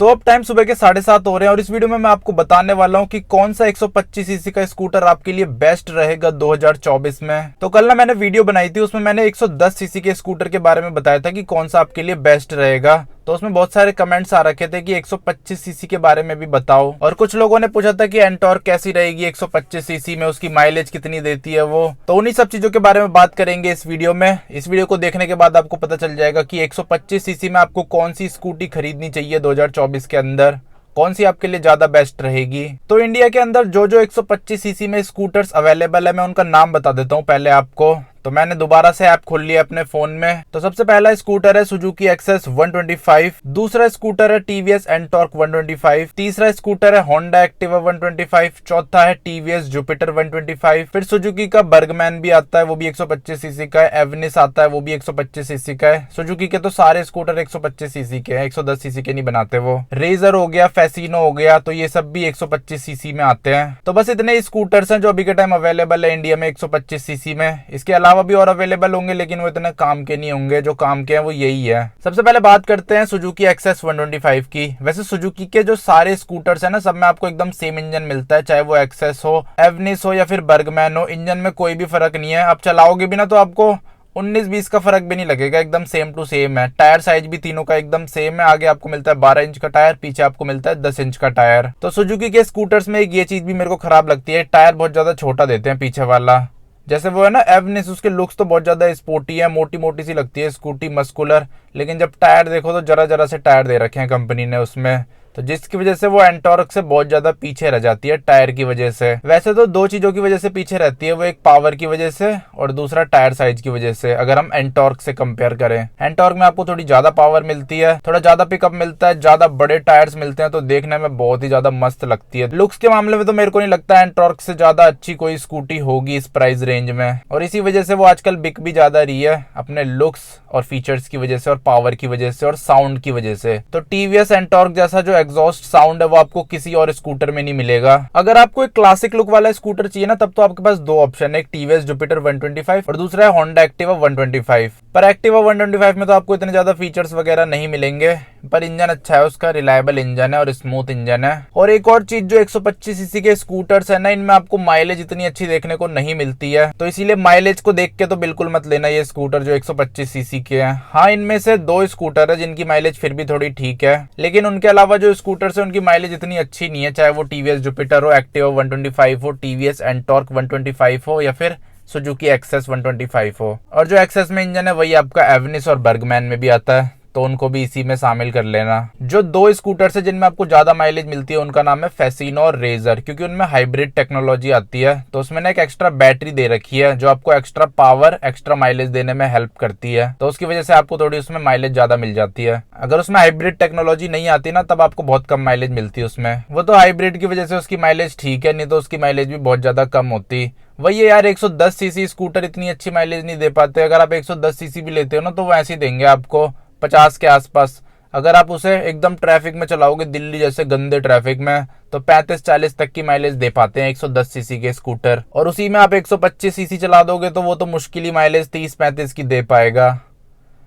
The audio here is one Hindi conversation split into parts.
तो अब टाइम सुबह के 7:30 हो रहे हैं और इस वीडियो में मैं आपको बताने वाला हूं कि कौन सा 125 सीसी का स्कूटर आपके लिए बेस्ट रहेगा 2024 में। तो कल ना मैंने वीडियो बनाई थी, उसमें मैंने 110 सीसी के स्कूटर के बारे में बताया था कि कौन सा आपके लिए बेस्ट रहेगा। तो उसमें बहुत सारे कमेंट्स आ रखे थे कि 125 सीसी के बारे में भी बताओ, और कुछ लोगों ने पूछा था कि एंटॉर्क कैसी रहेगी 125 सीसी में, उसकी माइलेज कितनी देती है वो। तो उन्हीं सब चीजों के बारे में बात करेंगे इस वीडियो में। इस वीडियो को देखने के बाद आपको पता चल जाएगा कि 125 सीसी में आपको कौन सी स्कूटी खरीदनी चाहिए 2024 के अंदर, कौन सी आपके लिए ज्यादा बेस्ट रहेगी। तो इंडिया के अंदर जो जो 125 सीसी में स्कूटर्स अवेलेबल है, मैं उनका नाम बता देता हूँ पहले आपको। तो मैंने दोबारा से ऐप खोल लिया अपने फोन में। तो सबसे पहला स्कूटर है सुजुकी एक्सेस 125, दूसरा स्कूटर है टीवीएस एंटॉर्क 125, तीसरा स्कूटर है होंडा एक्टिवा 125, चौथा है टीवीएस जुपिटर 125, फिर सुजुकी का बर्गमैन भी आता है, वो भी 125 सीसी का है, एवनिस आता है, वो भी 125 सीसी का है। सुजुकी के तो सारे स्कूटर 125 सीसी के हैं, 110 सीसी के नहीं बनाते वो। रेजर हो गया, फैसिनो हो गया, तो ये सब भी 125 सीसी में आते हैं। तो बस इतने स्कूटर्स हैं जो अभी के टाइम अवेलेबल है इंडिया में 125 सीसी में। इसके अलावा भी और अवेलेबल होंगे, लेकिन वो इतने काम के नहीं होंगे। जो काम के हैं वो यही है। सबसे पहले बात करते हैं सुजुकी एक्सेस 125 की। वैसे सुजुकी के जो सारे स्कूटर्स हैं ना, सब में आपको एकदम सेम इंजन मिलता है, चाहे वो एक्सेस हो, एवनिस हो या फिर बर्गमैन हो। इंजन में कोई भी फर्क नहीं है। आप चलाओगे भी ना तो आपको 19-20 का फर्क भी नहीं लगेगा, एकदम सेम टू सेम है। टायर साइज भी तीनों का एकदम सेम है। आगे आपको मिलता है 12 इंच का टायर, पीछे आपको मिलता है 10 इंच का टायर। तो सुजुकी के स्कूटर्स में एक ये चीज भी मेरे को खराब लगती है, टायर बहुत ज्यादा छोटा देते हैं पीछे वाला। जैसे वो है ना एवनिस, उसके लुक्स तो बहुत ज्यादा स्पोर्टी है, मोटी मोटी सी लगती है स्कूटी, मस्कुलर, लेकिन जब टायर देखो तो जरा जरा से टायर दे रखे हैं कंपनी ने उसमें, तो जिसकी वजह से वो एंटॉर्क से बहुत ज्यादा पीछे रह जाती है टायर की वजह से। वैसे तो दो चीजों की वजह से पीछे रहती है, वो एक पावर की वजह से और दूसरा टायर साइज की वजह से। अगर हम एंटॉर्क से कंपेयर करें, एंटॉर्क में आपको थोड़ी ज्यादा पावर मिलती है, थोड़ा ज्यादा पिकअप मिलता है, ज्यादा बड़े टायर्स मिलते हैं, तो देखने में बहुत ही ज्यादा मस्त लगती है। लुक्स के मामले में तो मेरे को नहीं लगता एंटॉर्क से ज्यादा अच्छी कोई स्कूटी होगी इस प्राइस रेंज में, और इसी वजह से वो आजकल बिक भी ज्यादा रही है, अपने लुक्स और फीचर्स की वजह से और पावर की वजह से और साउंड की वजह से। तो टीवीएस एंटॉर्क जैसा जो एग्जॉस्ट साउंड वो आपको किसी और स्कूटर में नहीं मिलेगा। अगर आपको एक क्लासिक लुक वाला स्कूटर चाहिए ना, तब तो आपके पास दो ऑप्शन है, एक टीवीएस जुपिटर 125 और दूसरा है होंडा एक्टिवा 125। पर एक्टिवा 125 में तो आपको इतने ज्यादा फीचर्स वगैरह नहीं मिलेंगे, पर इंजन अच्छा है उसका, रिलायबल इंजन है और स्मूथ इंजन है। और एक और चीज, जो 125 सीसी के स्कूटर्स है ना, इनमें आपको माइलेज इतनी अच्छी देखने को नहीं मिलती है, तो इसीलिए माइलेज को देख के तो बिल्कुल मत लेना ये स्कूटर जो 125 सीसी के हैं। हाँ, इनमें से दो स्कूटर है जिनकी माइलेज फिर भी थोड़ी ठीक है, लेकिन उनके अलावा जो स्कूटर्स है उनकी माइलेज इतनी अच्छी नहीं है, चाहे वो टीवीएस जुपिटर हो, एक्टिवा 125 हो, टीवीएस एंटॉर्क 125 हो या फिर सुजुकी एक्सेस 125 हो। और जो एक्सेस में इंजन है वही आपका एवनिस और बर्गमैन में भी आता है, तो उनको भी इसी में शामिल कर लेना। जो दो स्कूटर्स है जिनमें आपको ज्यादा माइलेज मिलती है, उनका नाम है फैसिनो और रेजर, क्योंकि उनमें हाइब्रिड टेक्नोलॉजी आती है, तो उसमें ना एक एक्स्ट्रा बैटरी दे रखी है जो आपको एक्स्ट्रा पावर, एक्स्ट्रा माइलेज देने में हेल्प करती है, तो उसकी वजह से आपको थोड़ी उसमें माइलेज ज्यादा मिल जाती है। अगर उसमें हाइब्रिड टेक्नोलॉजी नहीं आती ना, तब आपको बहुत कम माइलेज मिलती है उसमें। वो तो हाइब्रिड की वजह से उसकी माइलेज ठीक है, नहीं तो उसकी माइलेज भी बहुत ज्यादा कम होती। वही है यार, 110 सीसी स्कूटर इतनी अच्छी माइलेज नहीं दे पाते। अगर आप 110 सीसी भी लेते हो ना, तो वो ऐसे ही देंगे आपको 50 के आसपास। अगर आप उसे एकदम ट्रैफिक में चलाओगे, दिल्ली जैसे गंदे ट्रैफिक में, तो 35-40 तक की माइलेज दे पाते हैं 110 सीसी के स्कूटर। और उसी में आप 125 सीसी चला दोगे तो वो तो मुश्किल ही माइलेज 30-35 की दे पाएगा।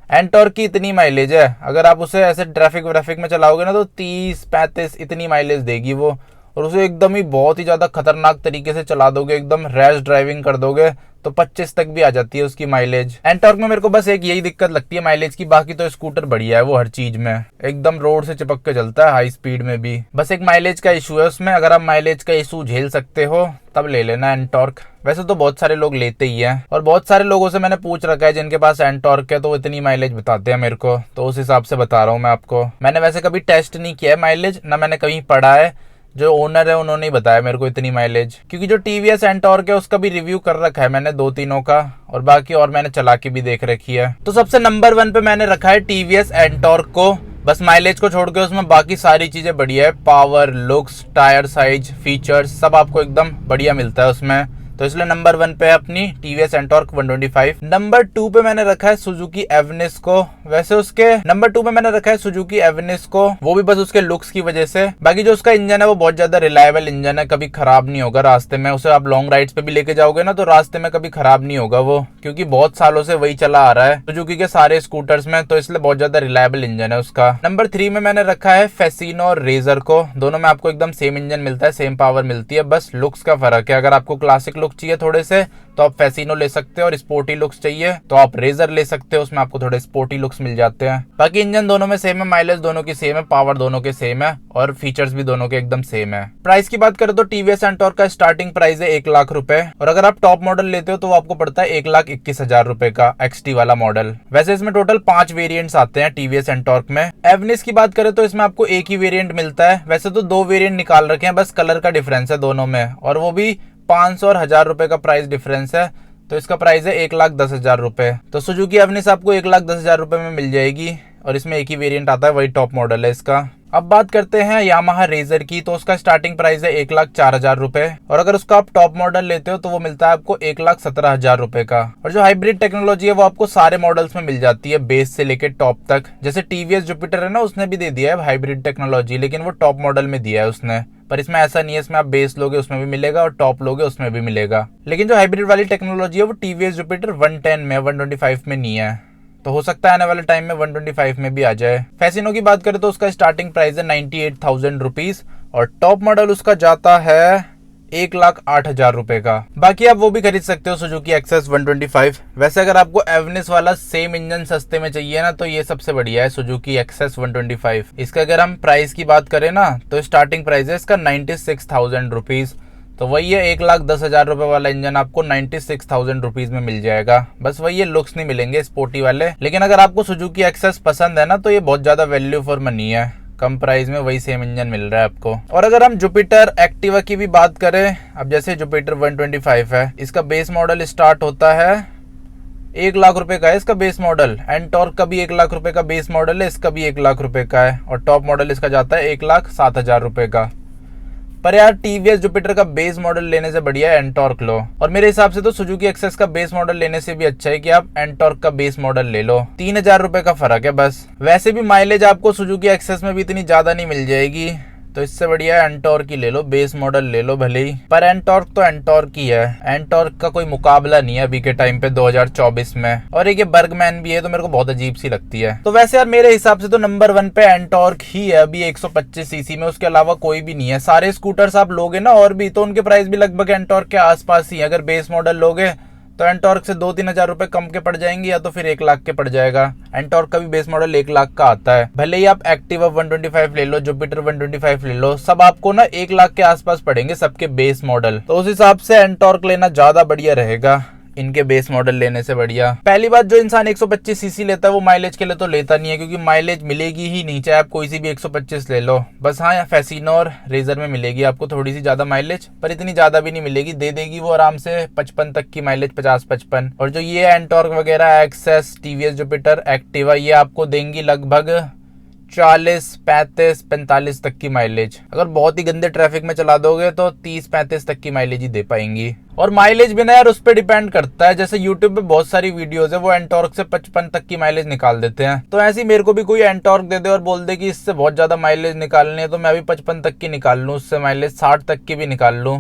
एंटॉर्क की इतनी माइलेज है, अगर आप उसे ऐसे ट्रैफिक में चलाओगे ना, तो 30-35 इतनी माइलेज देगी वो। और उसे एकदम ही बहुत ही ज्यादा खतरनाक तरीके से चला दोगे, एकदम रैश ड्राइविंग कर दोगे, तो 25 तक भी आ जाती है उसकी माइलेज। एंटॉर्क में मेरे को बस एक यही दिक्कत लगती है माइलेज की, बाकी तो स्कूटर बढ़िया है वो हर चीज में, एकदम रोड से चिपक के चलता है हाई स्पीड में भी। बस एक माइलेज का इशू है उसमें, अगर आप माइलेज का इशू झेल सकते हो तब ले लेना एंटॉर्क। वैसे तो बहुत सारे लोग लेते ही हैं, और बहुत सारे लोगों से मैंने पूछ रखा है जिनके पास एंटॉर्क है, तो वो इतनी माइलेज बताते हैं मेरे को, तो उस हिसाब से बता रहा हूँ मैं आपको। मैंने वैसे कभी टेस्ट नहीं किया है माइलेज, ना मैंने कहीं पढ़ा है, जो ओनर है उन्होंने ही बताया मेरे को इतनी माइलेज। क्योंकि जो टीवीएस एंटॉर्क है उसका भी रिव्यू कर रखा है मैंने 2-3 का, और बाकी और मैंने चला के भी देख रखी है। तो सबसे नंबर 1 पे मैंने रखा है टीवीएस एंटॉर्क को। बस माइलेज को छोड़ के उसमें बाकी सारी चीजें बढ़िया है, power, looks, tyre size, features सब आपको एकदम बढ़िया मिलता है उसमें। तो इसलिए नंबर 1 पे है अपनी टीवीएस एंटॉर्क 125। नंबर 2 पे मैंने रखा है सुजुकी एवनिस को। वैसे उसके नंबर 2 पे मैंने रखा है सुजुकी एवनिस को, वो भी बस उसके लुक्स की वजह से। बाकी जो उसका इंजन है वो बहुत ज्यादा रिलायबल इंजन है, कभी खराब नहीं होगा रास्ते में। उसे आप लॉन्ग राइड्स पे भी लेके जाओगे ना तो रास्ते में कभी खराब नहीं होगा वो, क्योंकि बहुत सालों से वही चला आ रहा है सुजुकी के सारे स्कूटर्स में, तो इसलिए बहुत ज्यादा रिलायबल इंजन है उसका। नंबर 3 में मैंने रखा है फेसिनो और रेजर को। दोनों में आपको एकदम सेम इंजन मिलता है, सेम पावर मिलती है, बस लुक्स का फर्क है। अगर आपको क्लासिक लुक चाहिए थोड़े से तो आप फेसिनो ले सकते हो, और स्पोर्टी लुक्स चाहिए तो आप रेजर ले सकते हो, उसमें आपको थोड़े स्पोर्टी लुक्स मिल जाते हैं। बाकी इंजन दोनों में सेम है, माइलेज दोनों की सेम है, पावर दोनों के सेम है, और फीचर्स भी दोनों के एकदम सेम है। प्राइस की बात करें तो टीवीएस एंटॉर्क का स्टार्टिंग प्राइस है 1 लाख रुपए, और अगर आप टॉप मॉडल लेते हो तो वो आपको पड़ता है 1,21,000 रुपए का एक्सटी वाला मॉडल। वैसे इसमें टोटल 5 वेरिएंट्स आते हैं टीवीएस एंटॉर्क में। एवनिस की बात करें तो इसमें आपको एक ही वेरिएंट मिलता है। वैसे तो 2 वेरिएंट निकाल रखे हैं, बस कलर का डिफरेंस है दोनों में, और वो भी 500 और 1000 रुपए का प्राइस डिफरेंस है। तो इसका प्राइस है 1,10,000 रुपए। तो सुजुकी एवनिस आपको 1,10,000 रुपए में मिल जाएगी, और इसमें एक ही वेरिएंट आता है, वही टॉप मॉडल है इसका। अब बात करते हैं यामाहा रेजर की, तो उसका स्टार्टिंग प्राइस है 1,04,000 रुपए, और अगर उसका आप टॉप मॉडल लेते हो तो वो मिलता है आपको 1,17,000 रुपए का। और जो हाइब्रिड टेक्नोलॉजी है वो आपको सारे मॉडल्स में मिल जाती है, बेस से लेके टॉप तक। जैसे टीवीएस जुपिटर है ना, उसने भी दे दिया है हाइब्रिड टेक्नोलॉजी, लेकिन वो टॉप मॉडल में दिया है उसने। पर इसमें ऐसा नहीं है, इसमें आप बेस लोगे उसमें भी मिलेगा और टॉप लोगे उसमें भी मिलेगा। लेकिन जो हाइब्रिड वाली टेक्नोलॉजी है वो टीवीएस जुपिटर 110 में, 125 में नहीं है, तो हो सकता है आने वाले टाइम में 125 में भी आ जाए। फेसिनो की बात करें तो उसका स्टार्टिंग प्राइस है 98,000 रुपीज, और टॉप मॉडल उसका जाता है 1,08,000 रुपए का। बाकी आप वो भी खरीद सकते हो सुजुकी एक्सेस 125। वैसे अगर आपको एवनिस वाला सेम इंजन सस्ते में चाहिए ना तो ये सबसे बढ़िया है सुजुकी एक्सेस 125। इसका अगर हम प्राइस की बात करें ना तो स्टार्टिंग प्राइस है इसका 96,000 रुपीज। तो वही है 1,10,000 रुपए वाला इंजन आपको 96,000 रुपीज में मिल जाएगा। बस वही है, लुक्स नहीं मिलेंगे स्पोर्टी वाले। लेकिन अगर आपको सुजुकी एक्सेस पसंद है ना तो ये बहुत ज्यादा वैल्यू फॉर मनी है, कम प्राइस में वही सेम इंजन मिल रहा है आपको। और अगर हम जुपिटर एक्टिवा की भी बात करें, अब जैसे जुपिटर 125 है, इसका बेस मॉडल स्टार्ट होता है 1 लाख रुपए का है इसका बेस मॉडल। एंटॉर्क का भी 1 लाख रुपए का बेस मॉडल है, इसका भी 1 लाख रुपए का है, और टॉप मॉडल इसका जाता है 1,07,000 रुपए का। पर यार टीवीएस जुपिटर का बेस मॉडल लेने से बढ़िया है एंटॉर्क लो, और मेरे हिसाब से तो सुजुकी एक्सेस का बेस मॉडल लेने से भी अच्छा है कि आप एंटॉर्क का बेस मॉडल ले लो। 3,000 रुपए का फर्क है बस। वैसे भी माइलेज आपको सुजुकी एक्सेस में भी इतनी ज्यादा नहीं मिल जाएगी, तो इससे बढ़िया एंटॉर्क ही ले लो, बेस मॉडल ले लो भले ही। पर एंटॉर्क तो एंटॉर्क ही है, एंटॉर्क का कोई मुकाबला नहीं है अभी के टाइम पे 2024 में। और एक ये बर्गमैन भी है तो मेरे को बहुत अजीब सी लगती है। तो वैसे यार मेरे हिसाब से तो नंबर 1 पे एंटॉर्क ही है अभी 125 सीसी में, उसके अलावा कोई भी नहीं है। सारे स्कूटर्स आप लोगे ना और भी, तो उनके प्राइस भी लगभग एंटॉर्क के आसपास ही है। अगर बेस मॉडल लोगे तो एंटॉर्क से 2-3 हजार रुपए कम के पड़ जाएंगे, या तो फिर 1 लाख के पड़ जाएगा। एंटॉर्क का भी बेस मॉडल 1 लाख का आता है। भले ही आप एक्टिवा 125 ले लो, जुपिटर 125 ले लो, सब आपको ना 1 लाख के आसपास पड़ेंगे सबके बेस मॉडल। तो उस हिसाब से एंटॉर्क लेना ज्यादा बढ़िया रहेगा इनके बेस मॉडल लेने से बढ़िया। पहली बात, जो इंसान 125 सीसी लेता है वो माइलेज के लिए तो लेता नहीं है, क्योंकि माइलेज मिलेगी ही नहीं चाहे आप कोई सी भी 125 ले लो। बस हाँ, फेसिनो और रेजर में मिलेगी आपको थोड़ी सी ज्यादा माइलेज, पर इतनी ज्यादा भी नहीं मिलेगी। दे देगी वो आराम से 55 तक की माइलेज, 50-55। और जो ये एंटॉर्क वगैरह, एक्सेस, टीवीएस जुपिटर, एक्टिवा, ये आपको देंगी लगभग 40, 35, 45 तक की माइलेज। अगर बहुत ही गंदे ट्रैफिक में चला दोगे तो 30-35 तक की माइलेज ही दे पाएंगी। और माइलेज भी ना यार उस पर डिपेंड करता है। जैसे यूट्यूब पे बहुत सारी वीडियोस है, वो एंटॉर्क से 55 तक की माइलेज निकाल देते हैं। तो ऐसे ही मेरे को भी कोई एंटॉर्क दे दे और बोल दे कि इससे बहुत ज्यादा माइलेज निकालनी है, तो मैं भी 55 तक की निकाल लूँ, उससे माइलेज 60 तक की भी निकाल लूँ।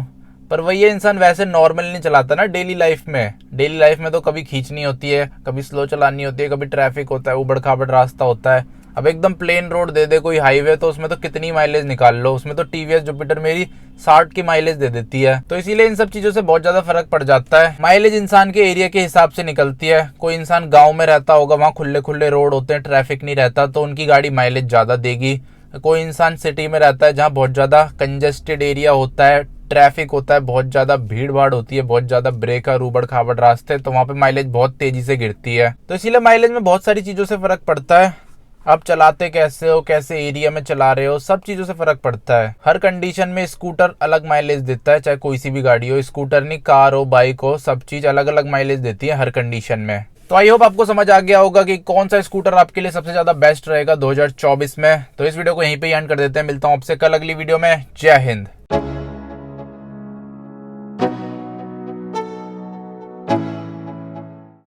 पर वही ये इंसान वैसे नॉर्मल नहीं चलाता ना डेली लाइफ में। डेली लाइफ में तो कभी खींचनी होती है, कभी स्लो चलानी होती है, कभी ट्रैफिक होता है, उबड़ खाबड़ रास्ता होता है। अब एकदम प्लेन रोड दे दे कोई हाईवे, तो उसमें तो कितनी माइलेज निकाल लो। उसमें तो टीवीएस जुपिटर मेरी 60 की माइलेज दे देती है। तो इसीलिए इन सब चीजों से बहुत ज्यादा फर्क पड़ जाता है। माइलेज इंसान के एरिया के हिसाब से निकलती है। कोई इंसान गाँव में रहता होगा, वहाँ खुले खुले रोड होते हैं, ट्रैफिक नहीं रहता, तो उनकी गाड़ी माइलेज ज्यादा देगी। कोई इंसान सिटी में रहता है जहाँ बहुत ज्यादा कंजेस्टेड एरिया होता है, ट्रैफिक होता है, बहुत ज्यादा भीड़ भाड़ होती है, बहुत ज्यादा ब्रेकर, उबड़ खाबड़ रास्ते, तो वहाँ पे माइलेज बहुत तेजी से गिरती है। तो इसीलिए माइलेज में बहुत सारी चीजों से फर्क पड़ता है। आप चलाते कैसे हो, कैसे एरिया में चला रहे हो, सब चीजों से फर्क पड़ता है। हर कंडीशन में स्कूटर अलग माइलेज देता है, चाहे कोई सी भी गाड़ी हो, स्कूटर नहीं, कार हो, बाइक हो, सब चीज अलग अलग माइलेज देती है हर कंडीशन में। तो आई होप आपको समझ आ गया होगा कि कौन सा स्कूटर आपके लिए सबसे ज्यादा बेस्ट रहेगा 2024 में। तो इस वीडियो को यहीं पे एंड कर देते हैं। मिलता हूं आपसे कल अगली वीडियो में। जय हिंद।